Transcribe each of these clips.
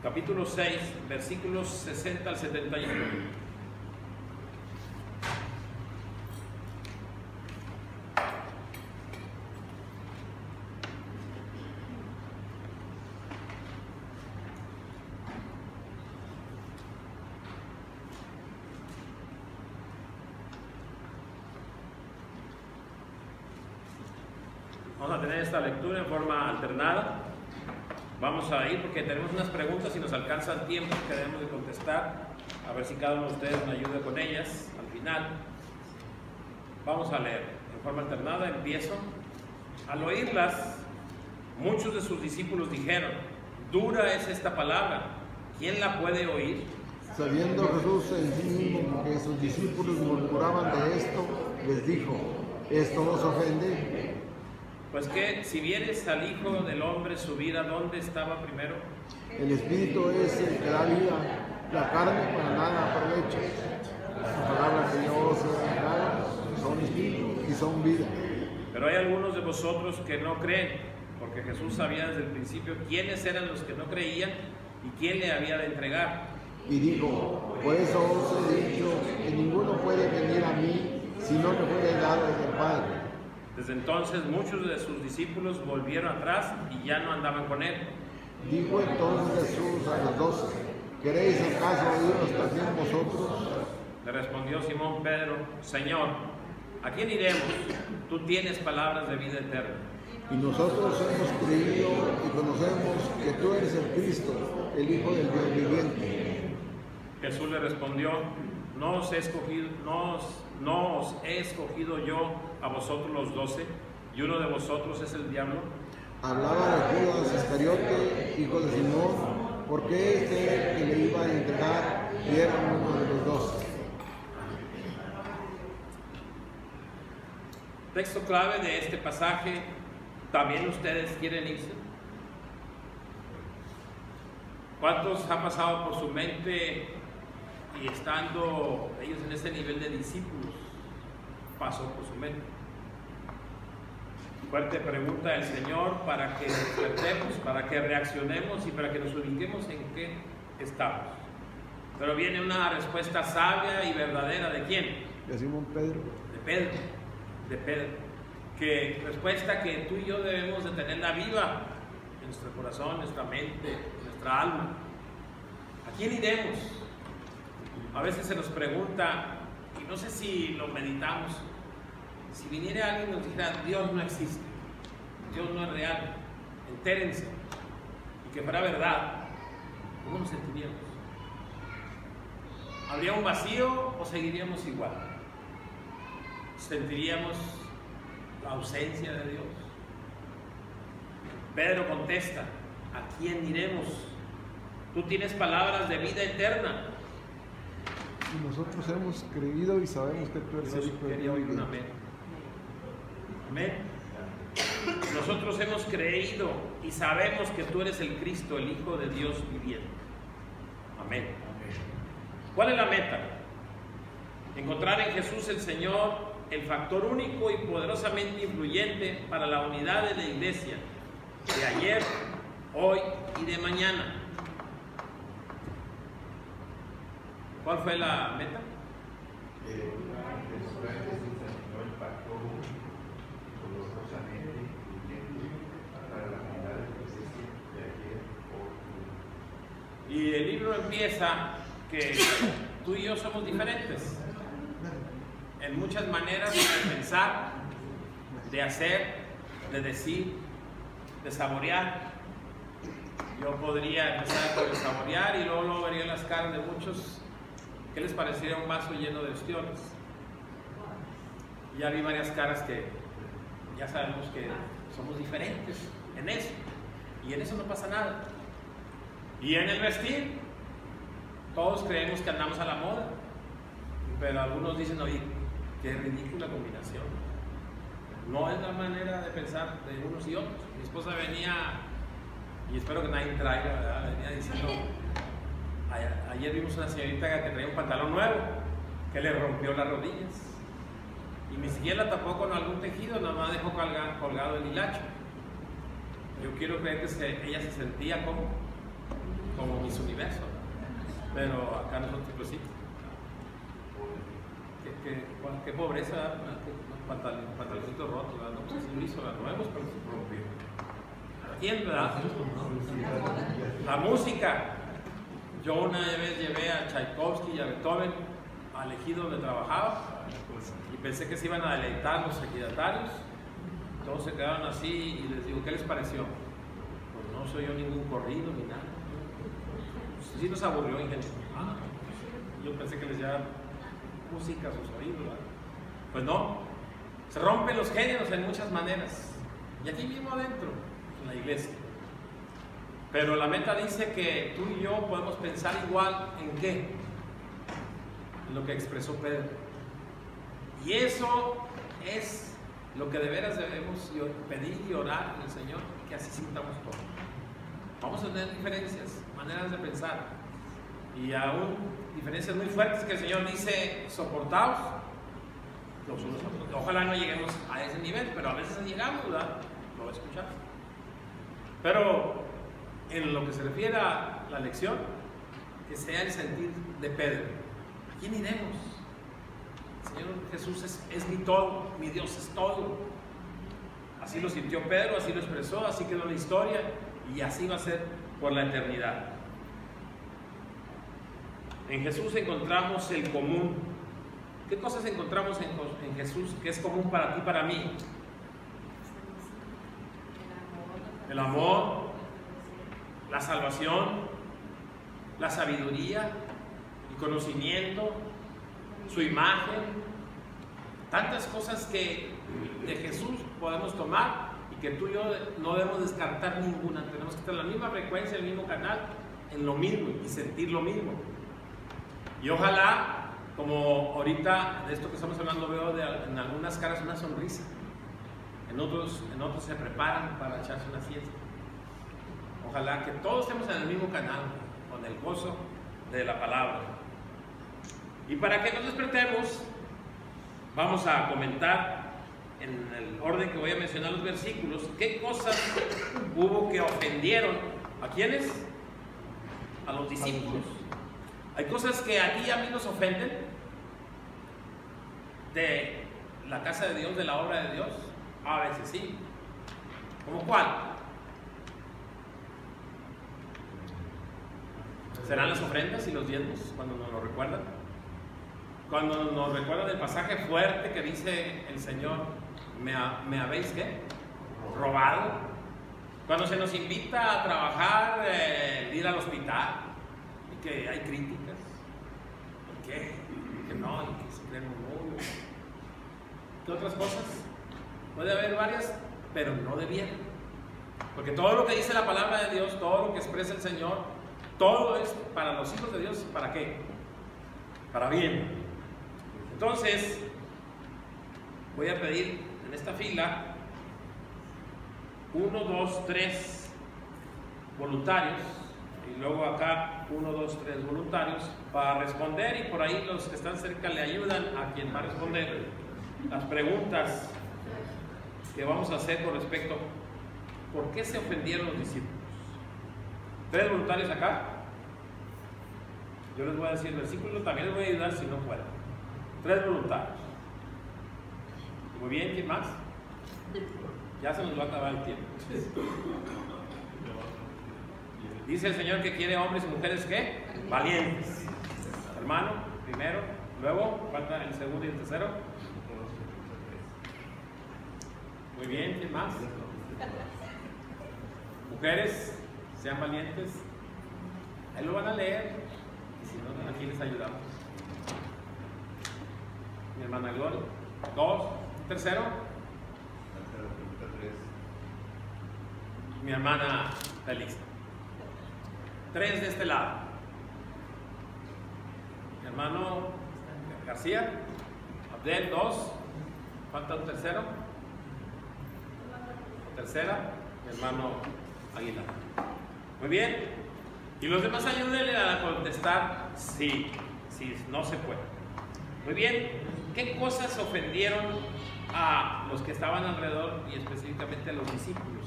capítulo 6, versículos 60 al 71. Vamos a tener esta lectura en forma alternada. Vamos a ir porque tenemos unas preguntas y nos alcanza el tiempo que debemos de contestar. A ver si cada uno de ustedes me ayuda con ellas al final. Vamos a leer en forma alternada. Empiezo. Al oírlas, muchos de sus discípulos dijeron: dura es esta palabra, ¿quién la puede oír? Sabiendo Jesús en sí mismo que sus discípulos murmuraban de esto, les dijo: ¿esto nos ofende? Pues que si vieres al Hijo del Hombre subir, ¿a dónde estaba primero? El Espíritu es el que da vida, la carne para nada aprovecha. Las palabras que yo os he dado son espíritu y son vida. Pero hay algunos de vosotros que no creen, porque Jesús sabía desde el principio quiénes eran los que no creían y quién le había de entregar. Y digo: por eso os he dicho que ninguno puede venir a mí si no le fuere dado del Padre. Desde entonces muchos de sus discípulos volvieron atrás y ya no andaban con él. Dijo entonces Jesús a los 12: ¿queréis acaso iros también vosotros? Le respondió Simón Pedro: Señor, ¿a quién iremos? Tú tienes palabras de vida eterna. Y nosotros hemos creído y conocemos que tú eres el Cristo, el Hijo del Dios viviente. Jesús le respondió: no os he escogido yo a vosotros los 12, y uno de vosotros es el diablo. Hablaba de Judas Iscariote, hijo de Simón, porque este que le iba a entregar y era uno de los 12. Texto clave de este pasaje: ¿también ustedes quieren irse? ¿Cuántos ha pasado por su mente y estando ellos en ese nivel de discípulos, pasó por su mente? Fuerte pregunta del Señor para que despertemos, para que reaccionemos y para que nos ubiquemos en qué estamos. Pero viene una respuesta sabia y verdadera. ¿De quién? De Simón Pedro. De Pedro. De Pedro. Que respuesta que tú y yo debemos de tenerla viva en nuestro corazón, nuestra mente, nuestra alma. ¿A quién iremos? A veces se nos pregunta, y no sé si lo meditamos, si viniera alguien y nos dijera: Dios no existe, Dios no es real, entérense, y que fuera verdad, ¿cómo nos sentiríamos? ¿Habría un vacío o seguiríamos igual? ¿Sentiríamos la ausencia de Dios? Pedro contesta: ¿a quién iremos? Tú tienes palabras de vida eterna. Y nosotros hemos creído y sabemos que tú eres el Hijo del Dios viviente. Amén. Amén. Nosotros hemos creído y sabemos que tú eres el Cristo, el Hijo de Dios viviente. Amén. ¿Cuál es la meta? Encontrar en Jesús el Señor el factor único y poderosamente influyente para la unidad de la iglesia de ayer, hoy y de mañana. ¿Cuál fue la meta? Y el libro empieza que tú y yo somos diferentes en muchas maneras de pensar, de hacer, de decir, de saborear. Yo podría empezar por el saborear y luego vería las caras de muchos. ¿Qué les parecería un vaso lleno de ostiones? Ya vi varias caras que ya sabemos que somos diferentes en eso, y en eso no pasa nada. Y en el vestir, todos creemos que andamos a la moda, pero algunos dicen: oye, qué ridícula combinación. No es la manera de pensar de unos y otros. Mi esposa venía, y espero que nadie traiga, ¿verdad? Venía diciendo: ayer vimos una señorita que traía un pantalón nuevo, que le rompió las rodillas, y ni siquiera la tapó con algún tejido, nada más dejó colgado el hilacho. Yo quiero creer que ella se sentía como como Miss Universo, pero acá nosotros pues sí. Qué pobreza, pantaloncitos rotos, no sé si lo hizo la nuevos, pero se rompió. ¿Quién, verdad? La música. Yo una vez llevé a Tchaikovsky y a Beethoven al ejido donde trabajaba y pensé que se iban a deleitar los ejidatarios. Todos se quedaron así y les digo, ¿qué les pareció? Pues no soy yo ningún corrido ni nada. Pues, sí nos aburrió, ingeniero. Yo pensé que les llevaba música a sus oídos, ¿verdad? Pues no, se rompen los géneros en muchas maneras. Y aquí mismo adentro, en la iglesia. Pero la meta dice que tú y yo podemos pensar igual en qué, en lo que expresó Pedro. Y eso es lo que de veras debemos pedir y orar al Señor, que así sintamos todos. Vamos a tener diferencias, maneras de pensar, y aún diferencias muy fuertes que el Señor dice, soportaos los unos a otros. Ojalá no lleguemos a ese nivel, pero a veces llegamos, ¿verdad? Lo voy a escuchar. Pero en lo que se refiere a la lección, que sea el sentir de Pedro. ¿A quién iremos? El Señor Jesús es mi todo, mi Dios es todo. Así lo sintió Pedro, así lo expresó, así quedó la historia y así va a ser por la eternidad. En Jesús encontramos el común. ¿Qué cosas encontramos en Jesús que es común para ti y para mí? El amor, la salvación, la sabiduría, el conocimiento, su imagen, tantas cosas que de Jesús podemos tomar y que tú y yo no debemos descartar ninguna. Tenemos que estar en la misma frecuencia, en el mismo canal, en lo mismo y sentir lo mismo. Y ojalá, como ahorita de esto que estamos hablando, veo en algunas caras una sonrisa, en otros se preparan para echarse una siesta. Ojalá que todos estemos en el mismo canal, con el gozo de la palabra. Y para que nos despertemos, vamos a comentar en el orden que voy a mencionar los versículos, qué cosas hubo que ofendieron. ¿A quiénes? A los discípulos. Hay cosas que a ti y a mí nos ofenden de la casa de Dios, de la obra de Dios. A veces sí. ¿Cómo cuál? ¿Serán las ofrendas y los diezmos cuando nos lo recuerdan? Cuando nos recuerdan el pasaje fuerte que dice el Señor, ¿me habéis qué? Robado. Cuando se nos invita a trabajar, ir al hospital, y que hay críticas, ¿y qué? Y que no, y que se creen un mundo. ¿Qué otras cosas? Puede haber varias, pero no debieran. Porque todo lo que dice la palabra de Dios, todo lo que expresa el Señor, todo es para los hijos de Dios. ¿Para qué? Para bien. Entonces, voy a pedir en esta fila 1, 2, 3 voluntarios y luego acá 1, 2, 3 voluntarios para responder, y por ahí los que están cerca le ayudan a quien va a responder las preguntas que vamos a hacer con respecto a ¿por qué se ofendieron los discípulos? 3 voluntarios acá. Yo les voy a decir el versículo, también les voy a ayudar si no puedo. 3 voluntarios. Muy bien, ¿quién más? Ya se nos va a acabar el tiempo. Dice el Señor que quiere hombres y mujeres ¿qué? Valientes. Hermano, primero, luego, falta el segundo y el tercero. Muy bien, ¿quién más? Mujeres, sean valientes. Ahí lo van a leer. Y si no, aquí les ayudamos. Mi hermana Gloria. 2. Tercero. Mi hermana Felisa. 3 de este lado. Mi hermano García. Abdel. 2. Falta un tercero. Tercera. Mi hermano Aguilar. Muy bien. Y los demás ayúdenle a contestar sí, no se puede. Muy bien. ¿Qué cosas ofendieron a los que estaban alrededor y específicamente a los discípulos?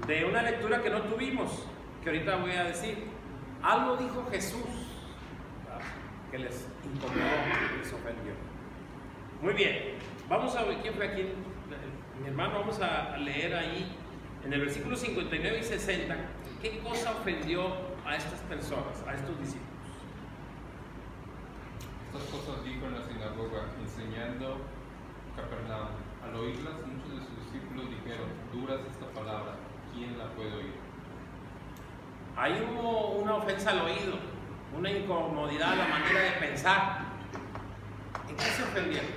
De una lectura que no tuvimos, que ahorita voy a decir. Algo dijo Jesús, ¿verdad?, que les incomodó, les ofendió. Muy bien, vamos a ver quién fue aquí. Mi hermano, vamos a leer ahí en el versículo 59 y 60 qué cosa ofendió a estas personas, a estos discípulos. Estas cosas dijo en la sinagoga, enseñando Capernaum. Al oírlas, muchos de sus discípulos dijeron, dura es esta palabra, ¿quién la puede oír? Ahí hubo una ofensa al oído, una incomodidad a la manera de pensar. ¿En qué se ofendieron?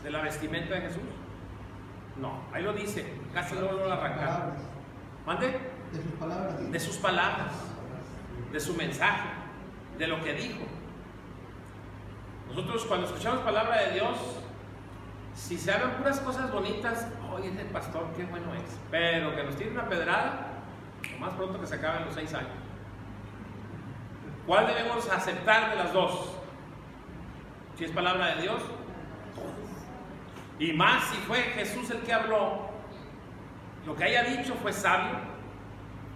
¿De la vestimenta de Jesús? No, ahí lo dice, casi no lo arrancaron. ¿Mande? De sus palabras. De sus palabras, de su mensaje, de lo que dijo. Nosotros cuando escuchamos palabra de Dios, si se hablan puras cosas bonitas, oye, ese pastor, qué bueno es. Pero que nos tire una pedrada, lo más pronto que se acaben los 6 años. ¿Cuál debemos aceptar de las dos? Si es palabra de Dios, y más si fue Jesús el que habló, lo que haya dicho fue sabio,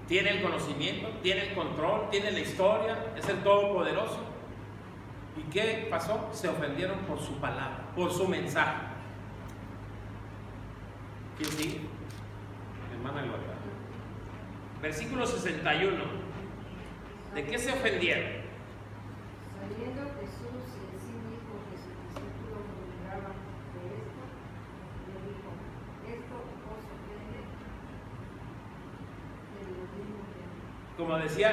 tiene el conocimiento, tiene el control, tiene la historia, es el Todopoderoso. ¿Y qué pasó? Se ofendieron por su palabra, por su mensaje. ¿Quién sigue? Hermana Gloria. Versículo 61. ¿De qué se ofendieron? Saliendo Jesús y en sí mismo que sus discípulos murmuraban de esto, le dijo, ¿esto os ofende? De lo mismo que Como decía,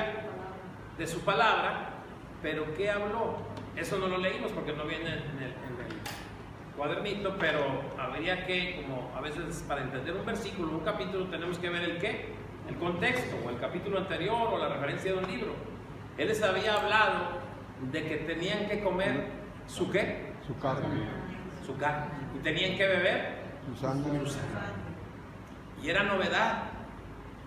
de su palabra, pero ¿qué habló? Eso no lo leímos porque no viene en el cuadernito, pero habría que, como a veces para entender un versículo, un capítulo, tenemos que ver el qué, el contexto, o el capítulo anterior, o la referencia de un libro. Él les había hablado de que tenían que comer su qué, Su carne, su carne, y tenían que beber su sangre. su sangre. Y era novedad,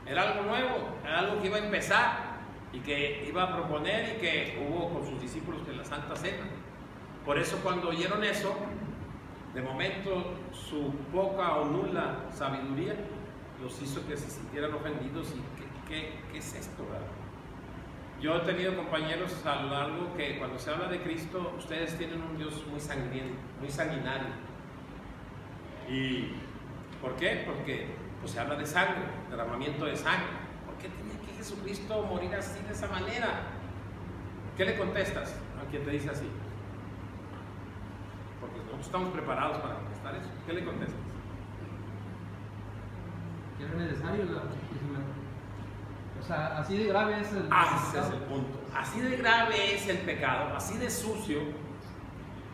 era algo nuevo, era algo que iba a empezar y que iba a proponer y que hubo con sus discípulos en la Santa Cena. Por eso cuando oyeron eso, de momento su poca o nula sabiduría los hizo que se sintieran ofendidos. ¿Y qué es esto, verdad? Yo he tenido compañeros a lo largo que cuando se habla de Cristo, ustedes tienen un Dios muy sangriento, muy sanguinario. ¿Y por qué? Porque pues, se habla de sangre, derramamiento de sangre. ¿Por qué tenía que Jesucristo morir así, de esa manera? ¿Qué le contestas a quien te dice así? Porque nosotros estamos preparados para contestar eso. ¿Qué le contestas? Que era necesario o sea, así de grave es el Ese es el punto. Así de grave es el pecado, así de sucio.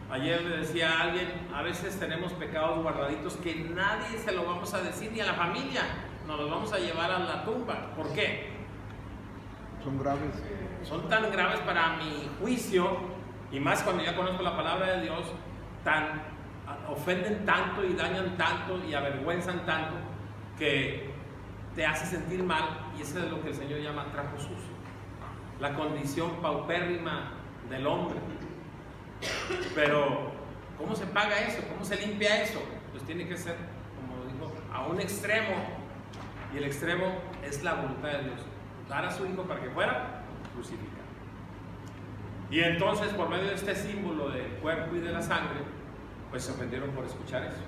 Ayer le decía a alguien, a veces tenemos pecados guardaditos que nadie se lo vamos a decir ni a la familia, nos los vamos a llevar a la tumba. ¿Por qué? Son graves. Son tan graves para mi juicio, y más cuando ya conozco la palabra de Dios, ofenden tanto y dañan tanto y avergüenzan tanto que te hace sentir mal, y eso es lo que el Señor llama trapo sucio, la condición paupérrima del hombre. Pero ¿cómo se paga eso? ¿Cómo se limpia eso? Pues tiene que ser, como dijo, a un extremo, y el extremo es la voluntad de Dios, dar a su hijo para que fuera crucificado. Y entonces, por medio de este símbolo del cuerpo y de la sangre, pues se ofendieron por escuchar eso,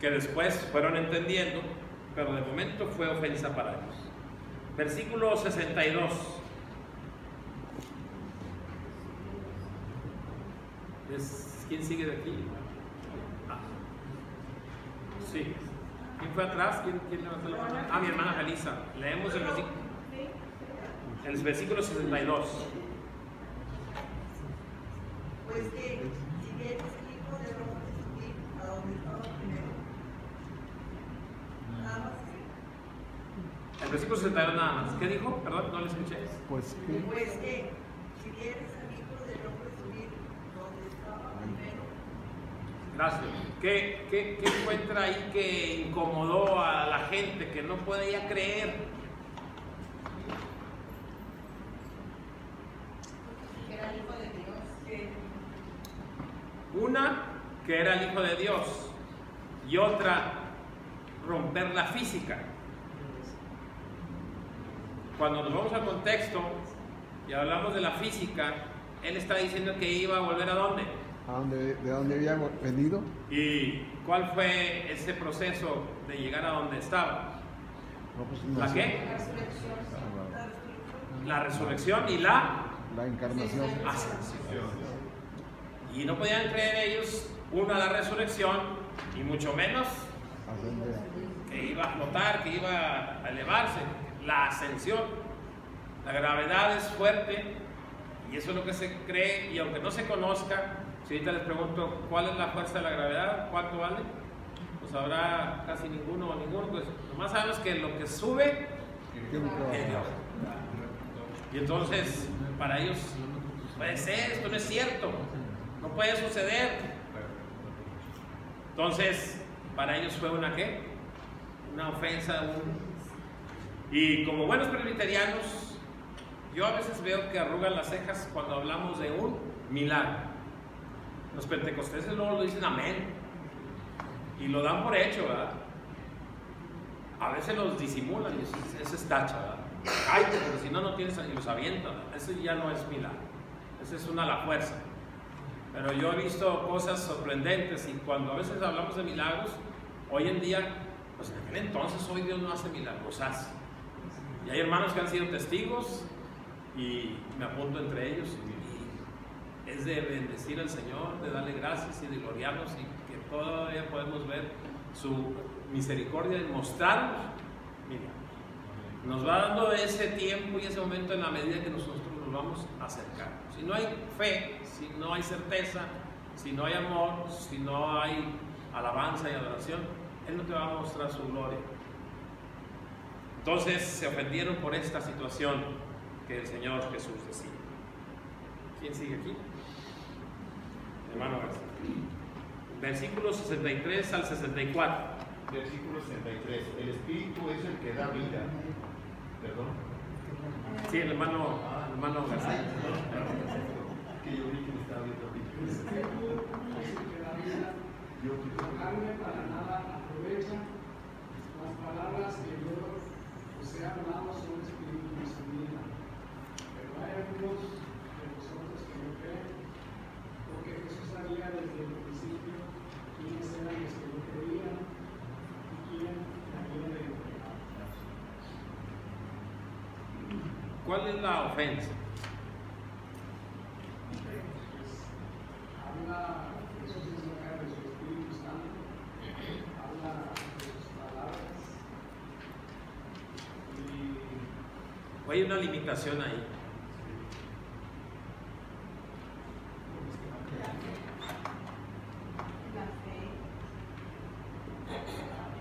que después fueron entendiendo, pero de momento fue ofensa para ellos. Versículo 62. ¿Quién sigue de aquí? Sí. ¿Quién fue atrás? ¿Quién levantó la mano? Mi hermana Felisa. Leemos el versículo 62. Pues que si bien es el Hijo del Hombre subir a donde estaba primero, nada más así. El versículo 62 nada más. ¿Qué dijo? Perdón, no le escuché. Pues que Pues que si bien es el Hijo del Hombre subir donde estaba primero, Gracias. ¿Qué encuentra ahí que incomodó a la gente, que no podía creer? que era el Hijo de Dios, Una, que era el Hijo de Dios, y otra, romper la física. Cuando nos vamos al contexto y hablamos de la física, él está diciendo que iba a volver ¿a dónde? ¿De dónde había venido? ¿Y cuál fue ese proceso de llegar a donde estaba? No, pues, no ¿La sé. qué? La resurrección y la encarnación. ascensión. Y no podían creer ellos, una, la resurrección, y mucho menos Ascender. que iba a flotar, que iba a elevarse. La ascensión. La gravedad es fuerte y eso es lo que se cree, y aunque no se conozca, si ahorita les pregunto cuál es la fuerza de la gravedad, cuánto vale, pues habrá casi ninguno o ninguno, pues nomás sabemos que lo que sube Tiene que bajar. es Dios. Y entonces para ellos puede ser, esto no es cierto, no puede suceder. Entonces para ellos fue una ¿qué? Una ofensa, y como buenos presbiterianos, yo a veces veo que arrugan las cejas cuando hablamos de un milagro. Los pentecosteses luego lo dicen amén y lo dan por hecho, ¿verdad? A veces los disimulan y dicen, ese es tacha, ¿verdad? Ay, porque si no, no tienes, y los avientan. Eso ya no es milagro, esa es una a la fuerza. Pero yo he visto cosas sorprendentes, y cuando a veces hablamos de milagros, hoy en día, pues en aquel entonces, hoy Dios no hace milagros, hace. Y hay hermanos que han sido testigos, y me apunto entre ellos, y es de bendecir al Señor, de darle gracias y de gloriarnos, y que todavía podemos ver su misericordia en mostrarnos. Mira, nos va dando ese tiempo y ese momento en la medida que nosotros nos vamos acercando. Si no hay fe, si no hay certeza, si no hay amor, si no hay alabanza y adoración, Él no te va a mostrar su gloria. Entonces se ofendieron por esta situación que el Señor Jesús decía. ¿Quién sigue aquí? Hermano García. Versículos 63 al 64. Versículo 63. El Espíritu es el que da vida. ¿Perdón? Sí, el hermano García. Que yo vi que me estaba viendo a mí. La carne para nada aprovecha. Las palabras que yo os he hablado son espíritu y son vida. Pero hay algunos de vosotros que no creen, porque Jesús sabía desde el principio quiénes eran los que no creían y quién había de entregar. ¿Cuál es la ofensa? Habla Jesús en su cara de su Espíritu Santo, habla de sus palabras y Hay una limitación ahí.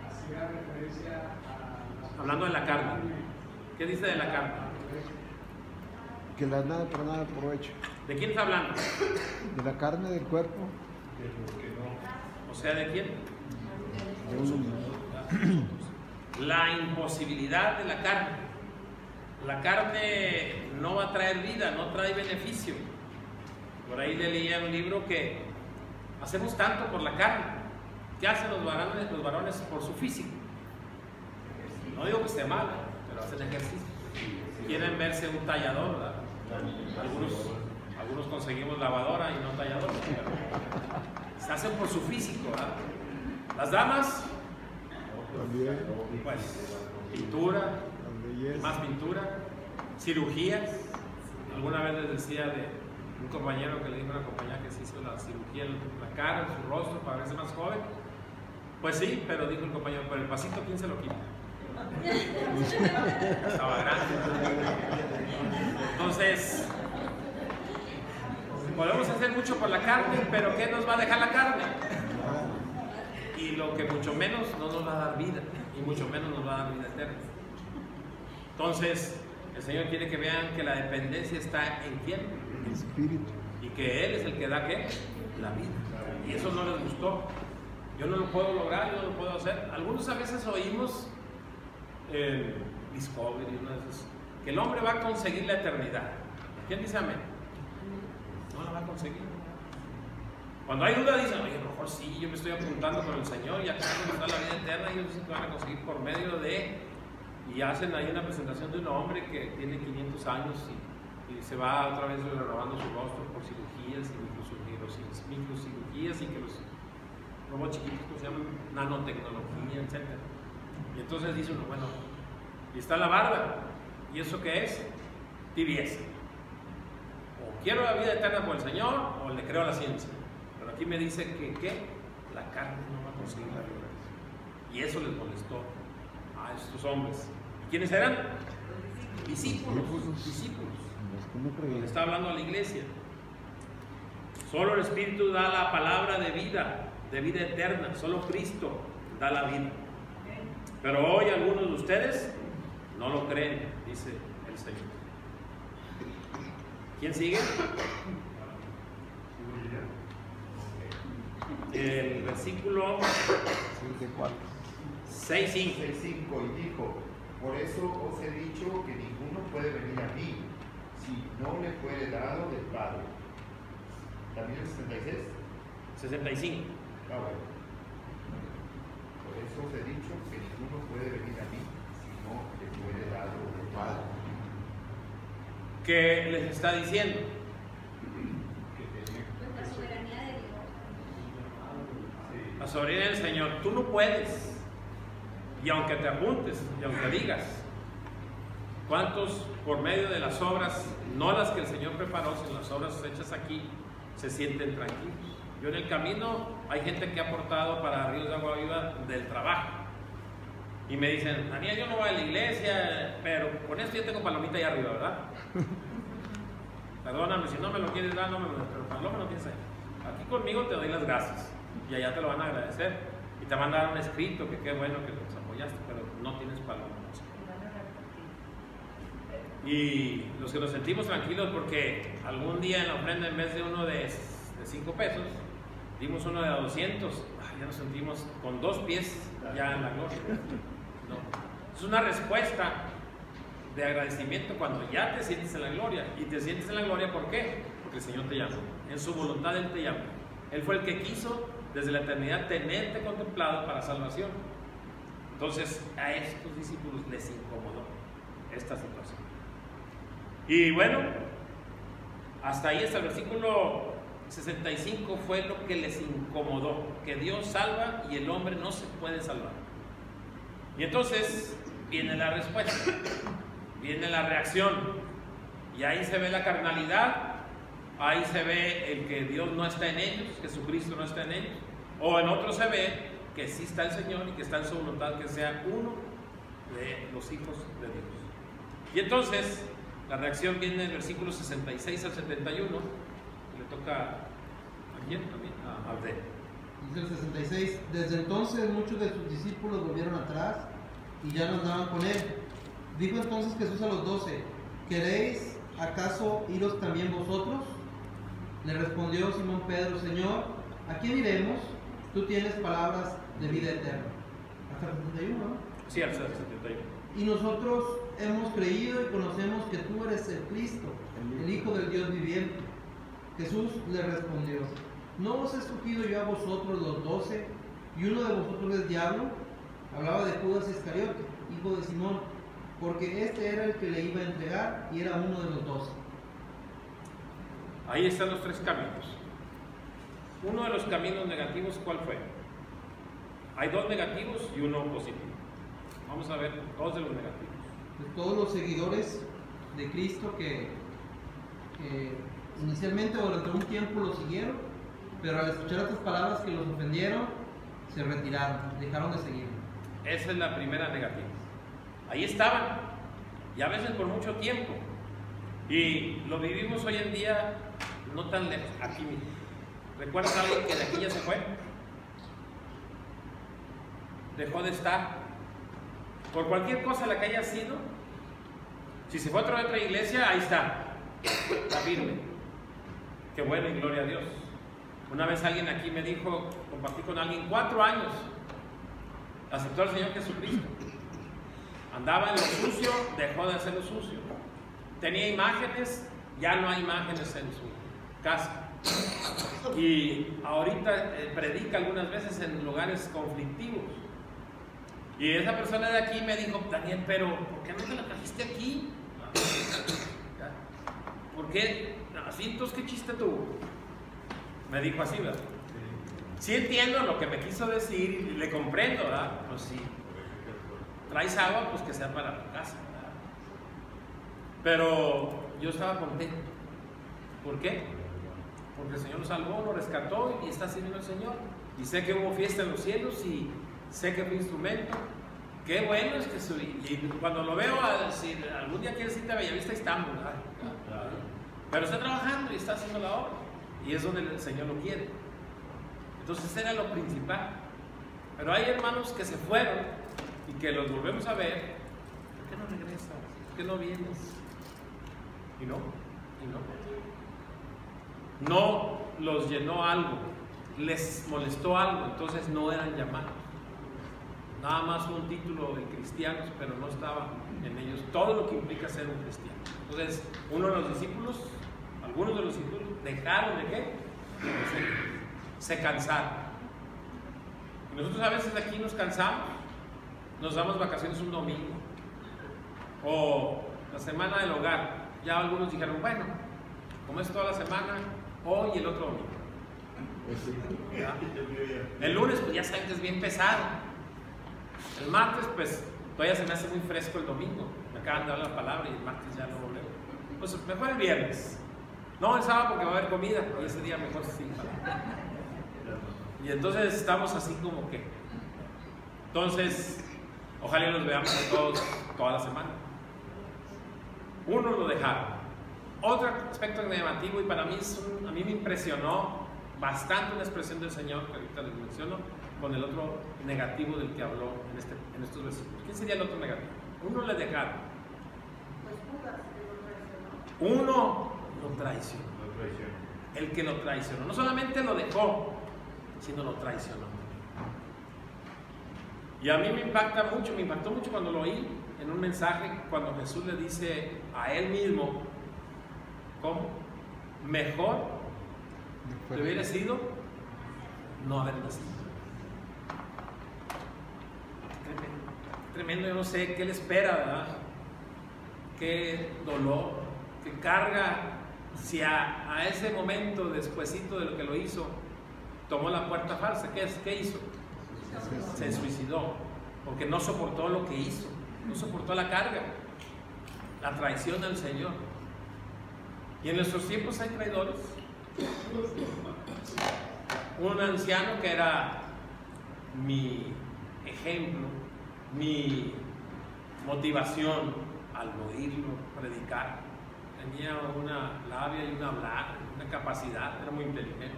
hacía referencia a Hablando de la carne. ¿Qué dice de la carne? Que la nada para nada aprovecha. ¿De quién está hablando? De la carne del cuerpo, O sea, ¿de quién? de uno mismo. La imposibilidad de la carne. La carne no va a traer vida, no trae beneficio. Por ahí le leía un libro que hacemos tanto por la carne. ¿Qué hacen los varones por su físico? No digo que esté mal, pero hacen ejercicio. Quieren verse un tallador, ¿verdad? Algunos conseguimos lavadora y no tallador. Se hacen por su físico, ¿verdad? Las damas, También, pues, pintura, las bellezas. más pintura, cirugías. Alguna vez les decía de un compañero que le dijo a una compañera que se hizo la cirugía en la cara, en su rostro, para verse más joven. Pues sí, pero dijo el compañero, pero el pasito, ¿quién se lo quita? Estaba grande. Entonces, podemos hacer mucho por la carne, pero ¿qué nos va a dejar la carne? Y lo que mucho menos no nos va a dar vida, y mucho menos nos va a dar vida eterna. Entonces, el Señor quiere que vean que la dependencia está en quién, El espíritu. y que Él es el que da ¿qué? La vida. Y eso no les gustó. Yo no lo puedo lograr, yo no lo puedo hacer. Algunos a veces oímos en Discovery, una de esas, que el hombre va a conseguir la eternidad. ¿Quién dice amén? No la va a conseguir. Cuando hay duda dicen, oye, a lo mejor sí, yo me estoy apuntando con el Señor y acá está la vida eterna y ellos dicen que van a conseguir por medio de... Y hacen ahí una presentación de un hombre que tiene 500 años y se va otra vez renovando su rostro por cirugías y microcirugías y que los robots chiquitos que se llaman nanotecnología, etc. Y entonces dice uno, bueno, y está la barba. ¿Y eso qué es? Tibieza. O quiero la vida eterna por el Señor o le creo a la ciencia. Pero aquí me dice que ¿qué? La carne no va a conseguir la vida. Y eso les molestó a estos hombres. ¿Y quiénes eran? Discípulos. Le está hablando a la iglesia. Solo el Espíritu da la palabra de vida eterna. Solo Cristo da la vida. Pero hoy algunos de ustedes no lo creen, dice el Señor. ¿Quién sigue? El versículo 6:5. Y dijo, por eso os he dicho que ninguno puede venir a mí si no le fuere dado del Padre. ¿También el 66? 65. Ah, bueno. Por eso os he dicho que ninguno puede venir a mí si no le fuere dado del Padre. ¿Qué les está diciendo? La soberanía de Dios. La soberanía del Señor. Tú no puedes. Y aunque te apuntes, y aunque digas, ¿cuántos por medio de las obras, no las que el Señor preparó, sino las obras hechas aquí, se sienten tranquilos? Yo en el camino hay gente que ha aportado para Ríos de Agua Viva del trabajo. Y me dicen, Daniel, yo no voy a la iglesia, pero con esto yo tengo palomita ahí arriba, ¿verdad? Perdóname, si no me lo quieres dar, no me lo das, pero paloma no tienes ahí. Aquí conmigo te doy las gracias y allá te lo van a agradecer. Y te van a dar un escrito que qué bueno que los apoyaste, pero no tienes paloma. Y los que nos sentimos tranquilos porque algún día en la ofrenda, en vez de uno de 5 pesos, dimos uno de 200. Ya nos sentimos con 2 pies ya en la gloria. No. Es una respuesta de agradecimiento cuando ya te sientes en la gloria. Y te sientes en la gloria, ¿por qué? Porque el Señor te llama. En su voluntad Él te llama. Él fue el que quiso desde la eternidad tenerte contemplado para salvación. Entonces a estos discípulos les incomodó esta situación. Y bueno, hasta ahí, hasta el versículo 65 fue lo que les incomodó, que Dios salva y el hombre no se puede salvar. Y entonces viene la respuesta, viene la reacción, y ahí se ve la carnalidad, ahí se ve el que Dios no está en ellos, Jesucristo no está en ellos, o en otros se ve que sí está el Señor y que está en su voluntad que sea uno de los hijos de Dios. Y entonces la reacción viene del versículo 66 al 71, le toca a quién también, a Abdel. Dice el 66, desde entonces muchos de sus discípulos volvieron atrás y ya no andaban con él. Dijo entonces Jesús a los 12, ¿queréis acaso iros también vosotros? Le respondió Simón Pedro, Señor, ¿a quién iremos? Tú tienes palabras de vida eterna. Hasta el 71, ¿no? Sí, hasta el 71. Y nosotros hemos creído y conocemos que tú eres el Cristo, el Hijo del Dios viviente. Jesús le respondió, ¿no os he escogido yo a vosotros los 12 y uno de vosotros es diablo? Hablaba de Judas Iscariote, hijo de Simón, porque este era el que le iba a entregar y era uno de los 12. Ahí están los 3 caminos. Uno de los caminos negativos, ¿cuál fue? Hay 2 negativos y 1 positivo. Vamos a ver 2 de los negativos. De todos los seguidores de Cristo que inicialmente durante un tiempo lo siguieron, pero al escuchar estas palabras que los ofendieron, se retiraron, dejaron de seguirlo. Esa es la primera negativa. Ahí estaban, y a veces por mucho tiempo. Y lo vivimos hoy en día, no tan lejos, aquí mismo. ¿Recuerdas a alguien que de aquí ya se fue? Dejó de estar. Por cualquier cosa la que haya sido, si se fue a otra iglesia, ahí está firme. Qué bueno y gloria a Dios. Una vez alguien aquí me dijo, compartí con alguien, 4 años aceptó al Señor Jesucristo. Andaba en lo sucio, dejó de hacer lo sucio. Tenía imágenes, ya no hay imágenes en su casa. y ahorita predica algunas veces en lugares conflictivos. Y esa persona de aquí me dijo, Daniel, pero ¿por qué no te la trajiste aquí? ¿Por qué? Así, entonces, ¿qué chiste tuvo? Me dijo así, ¿verdad? Sí entiendo lo que me quiso decir y le comprendo, ¿verdad? Pues sí. Traes agua, pues que sea para tu casa, ¿verdad? Pero yo estaba contento. ¿Por qué? Porque el Señor lo salvó, lo rescató y está sirviendo al Señor. Y sé que hubo fiesta en los cielos y sé que fue instrumento. Qué bueno es que soy. Y cuando lo veo, si algún día quieres irte a Bellavista, estamos, ¿verdad? Pero está trabajando y está haciendo la obra. Y es donde el Señor lo quiere. Entonces era lo principal. Pero hay hermanos que se fueron y que los volvemos a ver. ¿Por qué no regresas? ¿Por qué no vienes? Y no. No los llenó algo, les molestó algo, entonces no eran llamados. Nada más un título de cristianos, pero no estaba en ellos todo lo que implica ser un cristiano. Entonces, algunos de los discípulos, dejaron de qué? Se cansaron. Y nosotros a veces aquí nos cansamos, nos damos vacaciones un domingo, o la semana del hogar. Ya algunos dijeron, bueno, como es toda la semana, hoy y el otro domingo. ¿Ya? El lunes, pues ya saben que es bien pesado. El martes, pues todavía se me hace muy fresco el domingo. Me acaban de dar la palabra y el martes ya lo leo. Pues mejor el viernes. No, el sábado porque va a haber comida y ese día mejor sí. Y entonces estamos así como que. Entonces, ojalá los veamos a todos toda la semana. Uno lo dejaron. Otro aspecto negativo, y para mí a mí me impresionó bastante una expresión del Señor que ahorita les menciono, con el otro negativo del que habló en estos versículos. ¿Quién sería el otro negativo? Uno le dejaron. Uno lo traicionó. El que lo traicionó. No solamente lo dejó, sino lo traicionó. Y a mí me impactó mucho cuando lo oí en un mensaje, cuando Jesús le dice a él mismo, ¿cómo? Mejor te hubiera sido no haber nacido. Tremendo, yo no sé qué le espera, ¿verdad? Qué dolor, qué carga, si a ese momento, despuesito de lo que lo hizo, tomó la puerta falsa. ¿Qué hizo? Se suicidó, porque no soportó lo que hizo, no soportó la carga, la traición al Señor. Y en nuestros tiempos hay traidores. Un anciano que era mi ejemplo, mi motivación al oírlo predicar, tenía una labia y un hablar, una capacidad, era muy inteligente.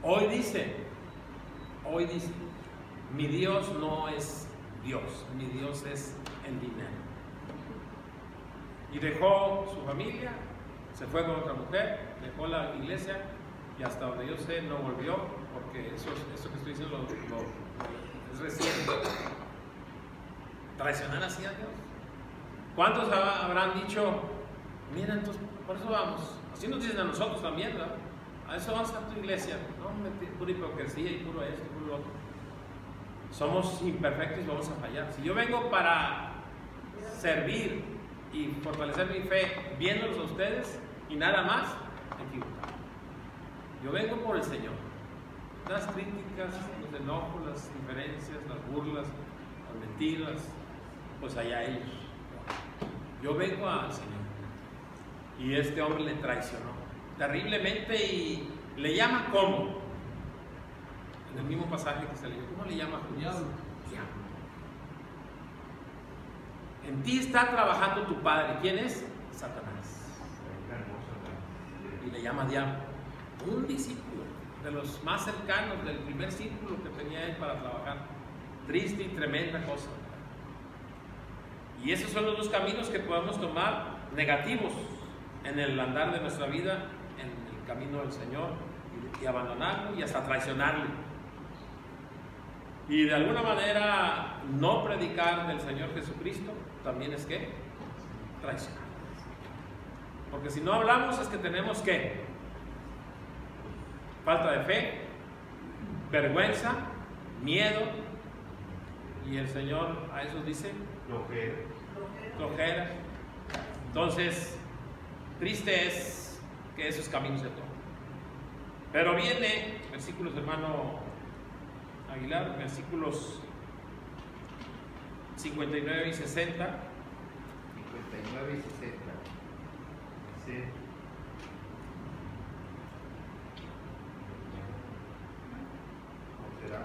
Hoy dice, mi Dios no es Dios, mi Dios es el dinero. Y dejó su familia, se fue con otra mujer, dejó la iglesia y hasta donde yo sé no volvió, porque eso que estoy diciendo es reciente. Traicionar así a Dios. ¿Cuántos habrán dicho, mira, entonces por eso vamos? Así nos dicen a nosotros también, ¿verdad? A eso vamos a tu iglesia, no, pura hipocresía y puro esto y puro lo otro. Somos imperfectos y vamos a fallar. Si yo vengo para servir y fortalecer mi fe viéndolos a ustedes y nada más, me equivoco. Yo vengo por el Señor. Las críticas, los enojos, las diferencias, las burlas, las mentiras, pues allá ellos. Yo vengo al Señor. Y este hombre le traicionó terriblemente y le llama ¿cómo? En el mismo pasaje que se leyó. ¿Cómo le llama Judas? Diablo. En ti está trabajando tu padre. ¿Quién es? Satanás. Y le llama diablo. Un discípulo de los más cercanos del primer círculo que tenía él para trabajar. Triste y tremenda cosa. Y esos son los dos caminos que podemos tomar negativos en el andar de nuestra vida, en el camino del Señor, y abandonarlo y hasta traicionarle. Y de alguna manera no predicar del Señor Jesucristo también es que traicionar. Porque si no hablamos es que tenemos que falta de fe, vergüenza, miedo, y el Señor a eso dice flojera. Entonces, triste es que esos caminos se toman. Pero viene, versículos, hermano Aguilar, versículos 59 y 60. 59 y 60. Sí. ¿Cómo será?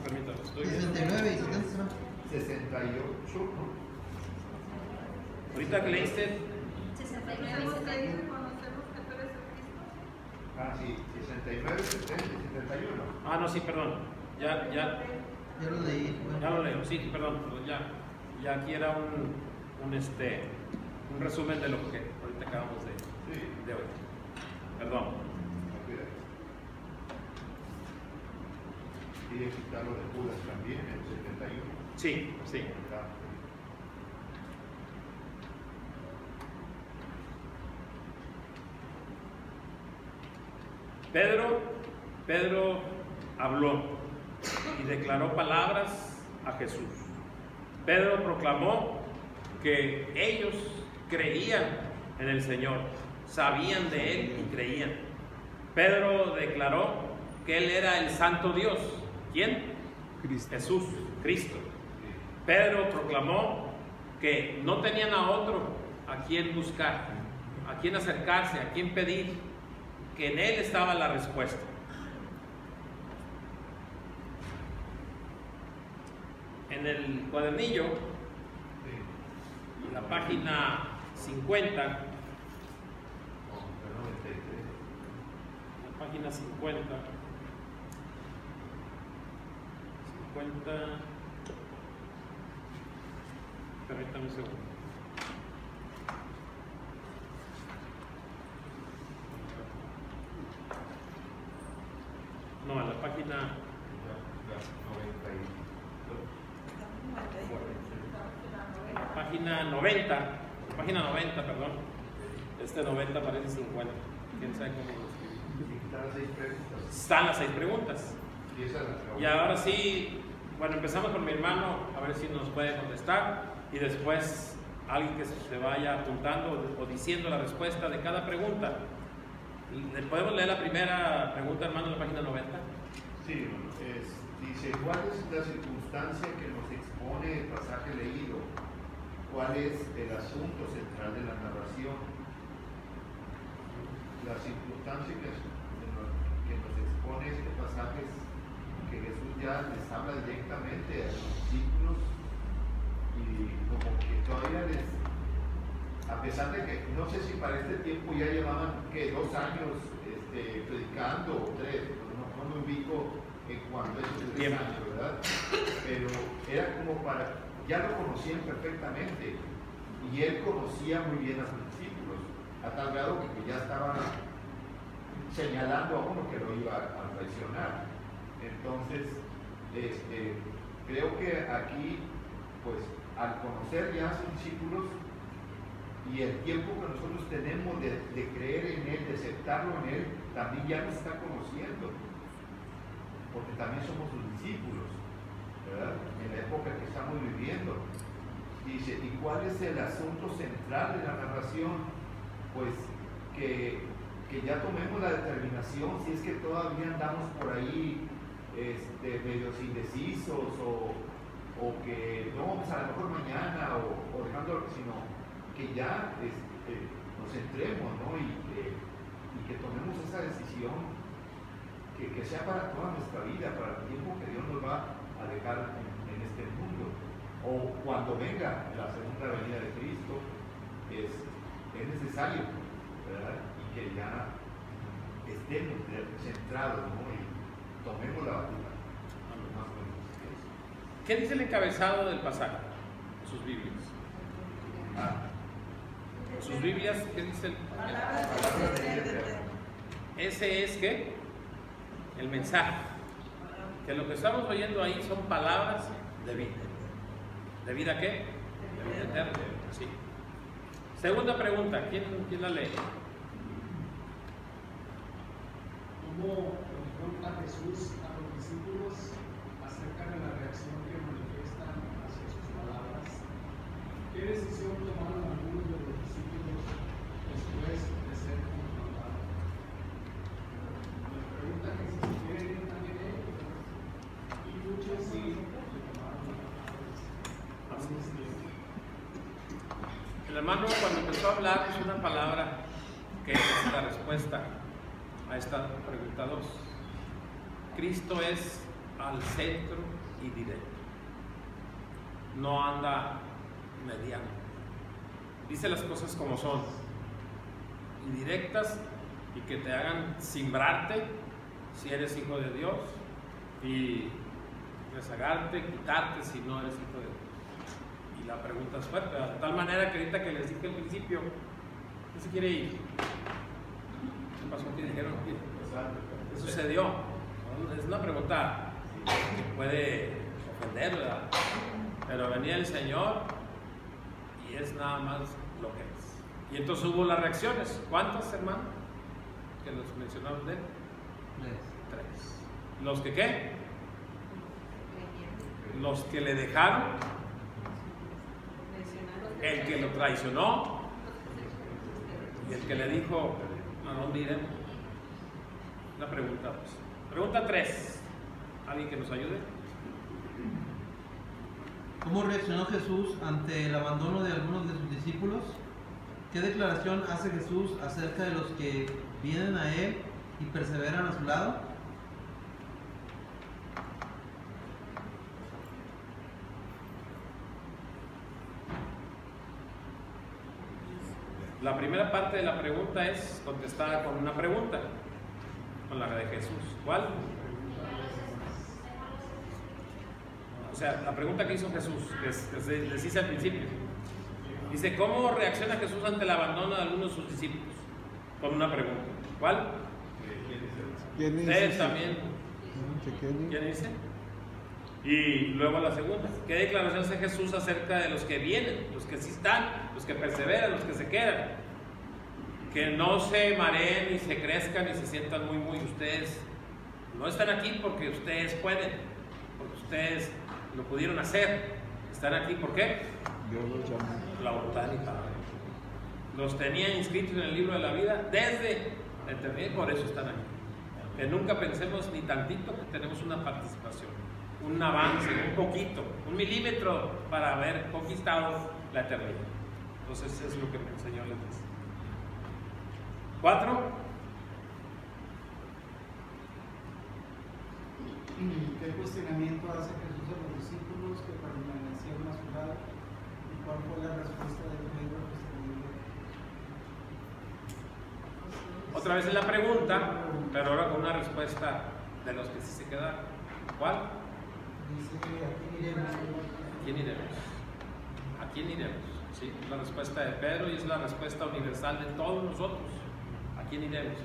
Permítame, estoy 69 y 70. 68, ¿no? ahorita que leíste 69 y 70. Conocemos que tú eres el Cristo. Ah, sí, 69, 70, 71. Ah, no, sí, perdón. Ya Yo lo leí. bueno. lo leo. Sí, perdón. Ya aquí era un resumen de lo que ahorita acabamos de oír. Perdón. Quiere quitar lo de Judas también, en el 71. Sí. Pedro habló y declaró palabras a Jesús. Pedro proclamó que ellos creían en el Señor, sabían de Él y creían. Pedro declaró que Él era el Santo Dios. ¿Quién? Cristo. Jesús, Cristo. Pedro proclamó que no tenían a otro a quien buscar, a quien acercarse, a quien pedir, que en Él estaba la respuesta. En el cuadernillo, la página 50, la página 50, permítame un segundo. No, en la página página 90, perdón. 90 parece 50. ¿Quién sabe cómo lo escribí? Están las 6 preguntas. Y ahora sí, bueno, empezamos con mi hermano, a ver si nos puede contestar, y después alguien que se vaya apuntando o diciendo la respuesta de cada pregunta. ¿Le podemos leer la primera pregunta, hermano, en la página 90? Sí, dice, ¿cuál es la circunstancia que nos expone el pasaje leído? ¿Cuál es el asunto central de la narración? La circunstancia que nos expone este pasaje es que Jesús ya les habla directamente a los discípulos y como que todavía a pesar de que no sé si para este tiempo ya llevaban 2 años predicando o 3, no me ubico en cuanto a esos 3 años, ¿verdad? Pero era como ya lo conocían perfectamente y él conocía muy bien a sus discípulos, a tal grado que ya estaban señalando a uno que lo iba a traicionar. Entonces, creo que aquí, pues, al conocer ya a sus discípulos y el tiempo que nosotros tenemos de creer en Él, de aceptarlo en Él, también ya nos está conociendo, porque también somos sus discípulos, ¿verdad? En la época que estamos viviendo. Dice, ¿y cuál es el asunto central de la narración? Pues que ya tomemos la determinación, si es que todavía andamos por ahí medios indecisos o que no, pues a lo mejor mañana o dejándolo, sino que ya nos centremos, ¿no? Y que tomemos esa decisión que sea para toda nuestra vida, para el tiempo que Dios nos va a dejar en este mundo, o cuando venga la segunda venida de Cristo, es necesario, ¿verdad? Y que ya estemos centrados, ¿no? Y tomemos la batalla. ¿Qué dice el encabezado del pasaje? Sus Biblias. Sus Biblias, ¿qué dice el? Ese es ¿qué? El mensaje. Que lo que estamos oyendo ahí son palabras de vida. ¿De vida qué? De vida eterna. Sí. Segunda pregunta, ¿quién la lee? cómo confronta Jesús a los discípulos acerca de la reacción que manifiestan hacia sus palabras. ¿Qué decisión tomaron algunos de los discípulos después de ser confrontados? Les pregunta que si se quieren ir también ellos, y muchos sí le tomaron las palabras. El hermano cuando empezó a hablar es una palabra que es la respuesta a esta pregunta 2. Cristo es al centro y directo. No anda mediano. Dice las cosas como son. Y directas y que te hagan cimbrarte si eres hijo de Dios y rezagarte, quitarte si no eres hijo de Dios. Y la pregunta es fuerte, de tal manera que ahorita que les dije al principio, ¿quién se quiere ir? ¿Qué pasó? ¿Qué dijeron? ¿Qué sucedió? Es una pregunta que puede ofender, ¿verdad? Pero venía el Señor y es nada más lo que es. Y entonces hubo las reacciones. ¿Cuántas, hermano? Que los mencionaron de él. 3. ¿Los que qué? Los que le dejaron, el que lo traicionó y el que le dijo, ¿a dónde iremos? Una pregunta. Pregunta 3. ¿Alguien que nos ayude? ¿Cómo reaccionó Jesús ante el abandono de algunos de sus discípulos? ¿Qué declaración hace Jesús acerca de los que vienen a Él y perseveran a su lado? La primera parte de la pregunta es contestada con una pregunta, con la de Jesús. ¿Cuál? O sea, la pregunta que hizo Jesús, que les hice al principio. Dice, ¿cómo reacciona Jesús ante el abandono de algunos de sus discípulos? Con una pregunta. ¿Cuál? ¿Quién dice? Ustedes también. ¿Quién? ¿Quién dice? Y luego la segunda. ¿Qué declaración hace Jesús acerca de los que vienen, los que sí están, los que perseveran, los que se quedan? Que no se mareen ni se crezcan ni se sientan muy. Ustedes no están aquí porque ustedes pueden, porque ustedes lo pudieron hacer. Están aquí ¿por qué? Dios los llama. La voluntad de mi Padre. Los tenía inscritos en el libro de la vida desde la eternidad y por eso están aquí. Que nunca pensemos ni tantito que tenemos una participación, un avance, un poquito, 1 milímetro para haber conquistado la eternidad. Entonces es lo que me enseñó la iglesia. 4. ¿Qué cuestionamiento hace Jesús a los discípulos que permanecieron a su lado? ¿Y cuál fue la respuesta de Pedro que se le dio? Otra vez es la pregunta, pero ahora con una respuesta de los que sí se quedaron. ¿Cuál? Dice que ¿a quién iremos? ¿A quién iremos? ¿A quién iremos? Sí, la respuesta de Pedro y es la respuesta universal de todos nosotros. ¿A quién iremos?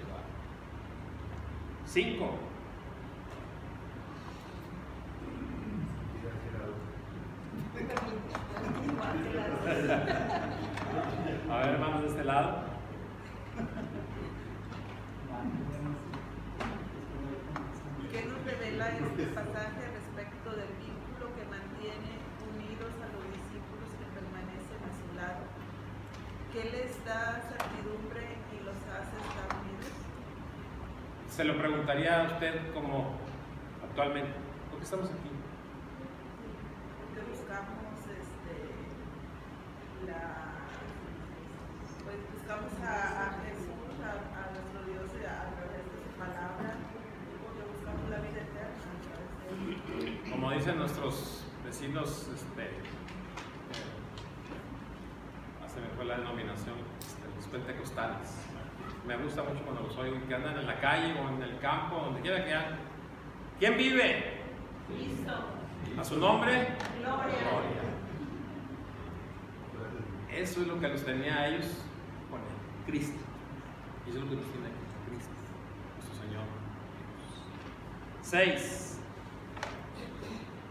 5. A ver, hermanos de este lado. ¿Qué nos revela este pasaje respecto del vínculo que mantiene unidos a los discípulos que permanecen a su lado? ¿Qué les da certidumbre y los hace estar unidos? Se lo preguntaría a usted como actualmente. ¿Por qué estamos aquí? Porque buscamos buscamos a Jesús, a nuestro Dios a través de su palabra, porque buscamos la vida eterna a través de él. Como dicen nuestros vecinos, se me fue la denominación, los pentecostales. Me gusta mucho cuando los oigo que andan en la calle o en el campo, donde quiera que anden. ¿Quién vive? Cristo. A su nombre, Gloria. Eso es lo que los tenía a ellos con el Cristo. Y eso es lo que nos tiene aquí, Cristo, nuestro Señor. 6.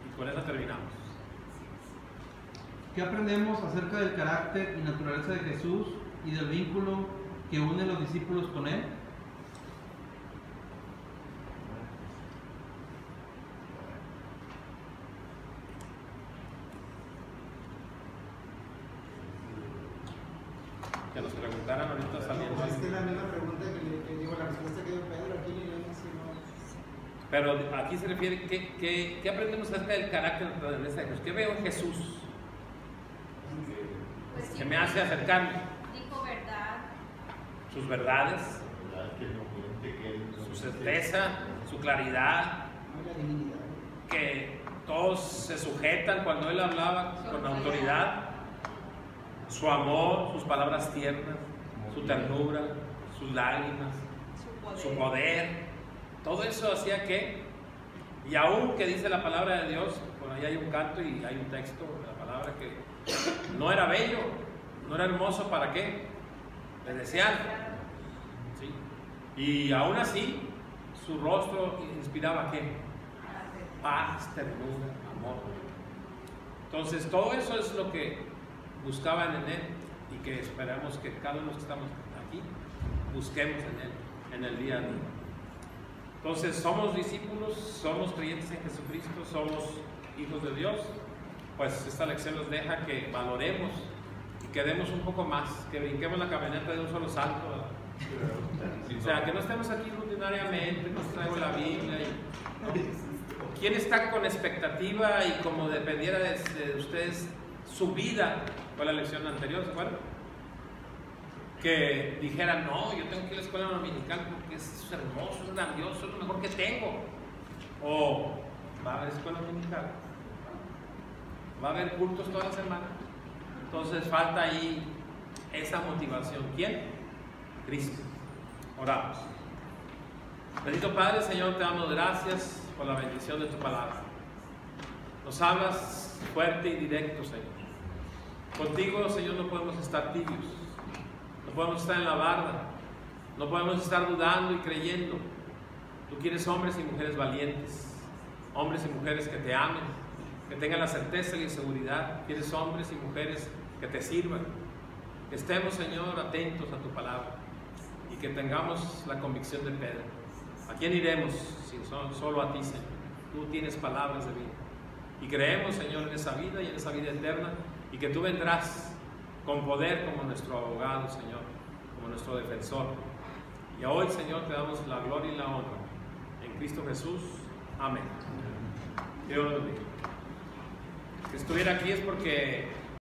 Y con eso terminamos. ¿Qué aprendemos acerca del carácter y naturaleza de Jesús y del vínculo que une a los discípulos con Él? que nos preguntaran ahorita saliendo. Es que es la misma pregunta que digo, la respuesta que dio Pedro, aquí ni leemos, sino... Pero aquí se refiere, ¿qué aprendemos acerca del carácter de la naturaleza de Jesús? ¿Qué veo en Jesús Pues que me hace acercarme? dijo verdad, Sus verdades, su certeza, su claridad, la divinidad. que todos se sujetan cuando Él hablaba con autoridad, su amor, sus palabras tiernas, su ternura, sus lágrimas, su poder. Todo eso hacía que, y aún que dice la palabra de Dios, por ahí hay un canto y hay un texto de la palabra que no era bello, no era hermoso, ¿para qué? De desear. ¿Sí? Y aún así, su rostro inspiraba ¿qué? Paz, ternura, amor. Entonces, todo eso es lo que buscaban en Él y que esperamos que cada uno que estamos aquí busquemos en Él en el día a día. Entonces, somos discípulos, somos creyentes en Jesucristo, somos hijos de Dios. Pues esta lección nos deja que valoremos y que demos un poco más, que brinquemos la camioneta de un solo salto, ¿verdad? O sea, que no estemos aquí rutinariamente, nos traigo la Biblia. ¿Quién está con expectativa y como dependiera de ustedes su vida? Fue la lección anterior, ¿se acuerdan? Que dijeran, no, yo tengo que ir a la escuela dominical porque es hermoso, es grandioso, es lo mejor que tengo. O va a haber escuela dominical, va a haber cultos toda la semana. Entonces falta ahí esa motivación. ¿Quién? Cristo. Oramos. Bendito Padre, Señor, te damos gracias por la bendición de tu palabra. Nos hablas fuerte y directo, Señor. Contigo, Señor, no podemos estar tibios. No podemos estar en la barda, no podemos estar dudando y creyendo. Tú quieres hombres y mujeres valientes, hombres y mujeres que te amen, que tengan la certeza y la seguridad. Quieres hombres y mujeres que te sirvan. Que estemos, Señor, atentos a tu palabra y que tengamos la convicción de Pedro. ¿A quién iremos si solo a ti, Señor? Tú tienes palabras de vida. Y creemos, Señor, en esa vida y en esa vida eterna, y que tú vendrás con poder como nuestro abogado, Señor, como nuestro defensor. Y hoy, Señor, te damos la gloria y la honra. En Cristo Jesús. Amén. Dios los bendiga. Que estuviera aquí es porque